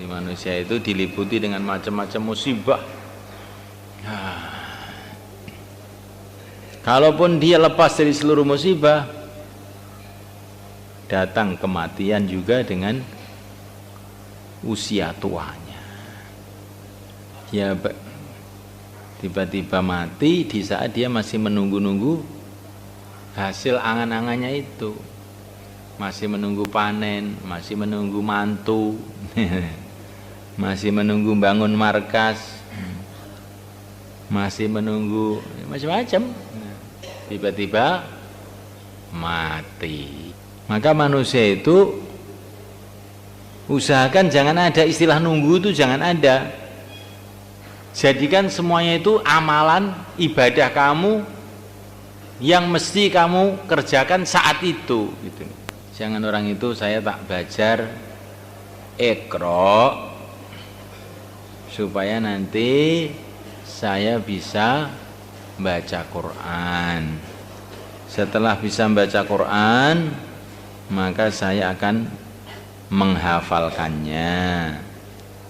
Di manusia itu diliputi dengan macam-macam musibah. Kalaupun dia lepas dari seluruh musibah, datang kematian juga dengan usia tuanya. Dia tiba-tiba mati di saat dia masih menunggu-nunggu hasil angan-angannya itu, masih menunggu panen, masih menunggu mantu, masih menunggu bangun markas, masih menunggu macam-macam. Tiba-tiba mati. Maka manusia itu usahakan jangan ada istilah nunggu, itu jangan ada. Jadikan semuanya itu amalan ibadah kamu yang mesti kamu kerjakan saat itu gitu. Jangan orang itu saya tak belajar Iqra supaya nanti saya bisa baca Quran. Setelah bisa baca Quran, maka saya akan menghafalkannya.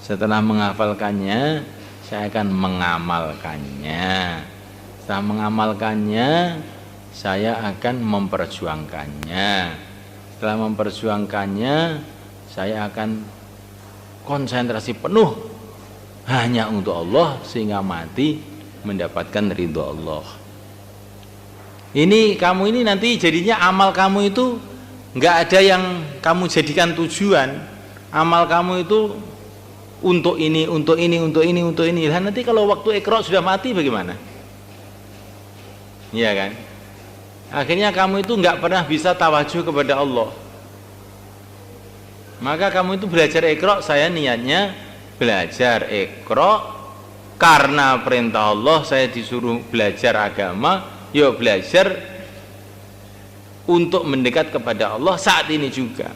Setelah menghafalkannya, saya akan mengamalkannya. Setelah mengamalkannya, saya akan memperjuangkannya. Setelah memperjuangkannya, saya akan konsentrasi penuh hanya untuk Allah sehingga mati mendapatkan ridho Allah. Ini kamu ini nanti jadinya amal kamu itu nggak ada yang kamu jadikan tujuan. Amal kamu itu untuk ini, untuk ini, untuk ini, untuk ini. Dan nanti kalau waktu Iqra sudah mati bagaimana? Iya kan? Akhirnya kamu itu nggak pernah bisa tawajuh kepada Allah. Maka kamu itu belajar Iqra, saya niatnya belajar Iqra karena perintah Allah, saya disuruh belajar agama, ya belajar untuk mendekat kepada Allah saat ini juga.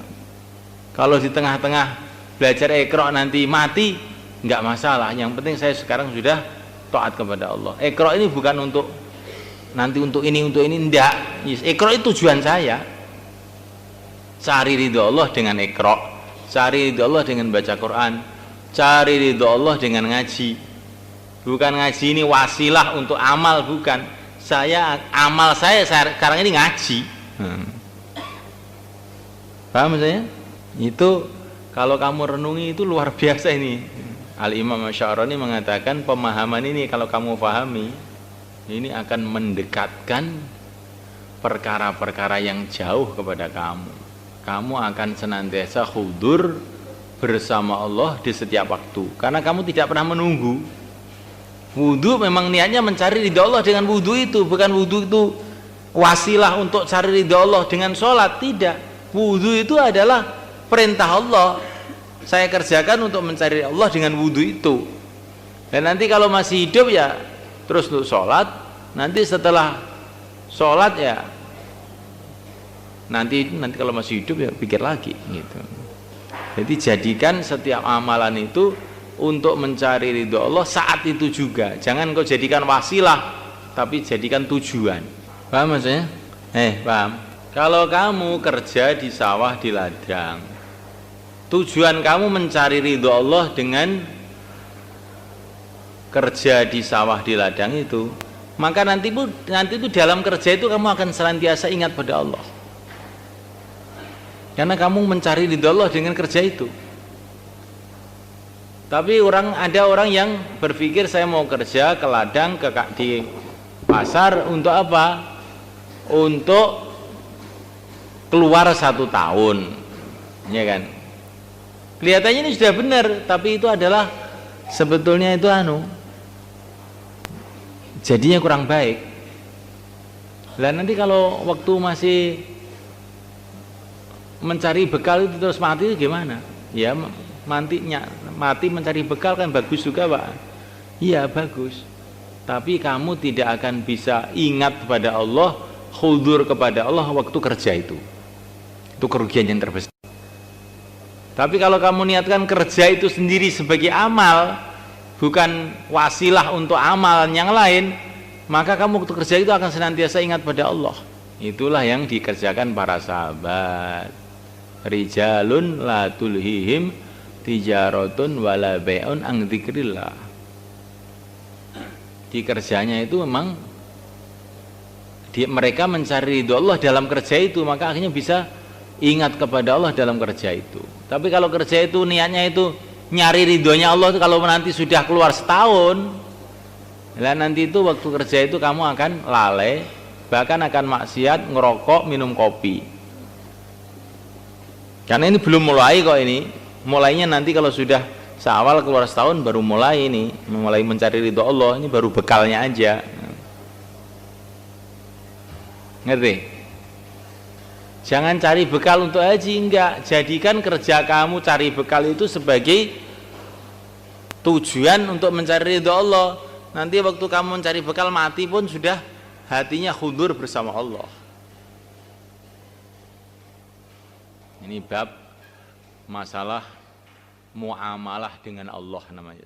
Kalau di tengah-tengah belajar Iqra nanti mati, enggak masalah. Yang penting saya sekarang sudah taat kepada Allah. Iqra ini bukan untuk nanti untuk ini, enggak. Iqra itu tujuan saya. Cari ridho Allah dengan Iqra, cari ridho Allah dengan baca Quran, cari ridho Allah dengan ngaji. Bukan ngaji ini wasilah untuk amal, bukan. Amal saya sekarang ini ngaji. Paham saya? Itu kalau kamu renungi itu luar biasa ini. Al-Imam Asy'arani mengatakan pemahaman ini kalau kamu pahami, ini akan mendekatkan perkara-perkara yang jauh kepada kamu. Kamu akan senantiasa hudur bersama Allah di setiap waktu, karena kamu tidak pernah menunggu. Wudu memang niatnya mencari ridha Allah dengan wudu itu, bukan wudu itu wasilah untuk cari ridha Allah dengan sholat, tidak. Wudu itu adalah perintah Allah, saya kerjakan untuk mencari Allah dengan wudu itu. Dan nanti kalau masih hidup ya terus untuk sholat, nanti setelah sholat ya nanti kalau masih hidup ya pikir lagi gitu. Jadi jadikan setiap amalan itu untuk mencari ridho Allah saat itu juga. Jangan kau jadikan wasilah, tapi jadikan tujuan. Paham maksudnya? Paham? Kalau kamu kerja di sawah di ladang, tujuan kamu mencari ridho Allah dengan kerja di sawah di ladang itu, maka nanti itu dalam kerja itu kamu akan senantiasa ingat pada Allah. Karena kamu mencari ridho Allah dengan kerja itu. Tapi ada orang yang berpikir saya mau kerja ke ladang, di pasar untuk apa? Untuk keluar 1 tahun, ya kan? Kelihatannya ini sudah benar, tapi itu adalah sebetulnya itu jadinya kurang baik. Dan nanti kalau waktu masih mencari bekal itu terus mati itu gimana? Ya mati mencari bekal kan bagus juga, Pak. Iya bagus, tapi kamu tidak akan bisa ingat kepada Allah, hudur kepada Allah waktu kerja itu kerugian yang terbesar. Tapi kalau kamu niatkan kerja itu sendiri sebagai amal, bukan wasilah untuk amal yang lain, maka kamu waktu kerja itu akan senantiasa ingat pada Allah. Itulah yang dikerjakan para sahabat. Rijalun la tulhihim tijaratun wala bai'un an dzikrillah. Di kerjanya itu memang mereka mencari ridho Allah dalam kerja itu, maka akhirnya bisa ingat kepada Allah dalam kerja itu. Tapi kalau kerja itu niatnya itu nyari ridhonya Allah, itu kalau nanti sudah keluar setahun, lah nanti itu waktu kerja itu kamu akan lalai, bahkan akan maksiat, ngerokok, minum kopi. Karena ini belum mulai kok ini. Mulainya nanti kalau sudah seawal keluar setahun baru mulai ini, mulai mencari ridho Allah, ini baru bekalnya aja. Ngerti? Jangan cari bekal untuk haji, enggak. Jadikan kerja kamu cari bekal itu sebagai tujuan untuk mencari ridho Allah. Nanti waktu kamu mencari bekal mati pun sudah hatinya khudur bersama Allah. Ini bab masalah muamalah dengan Allah namanya.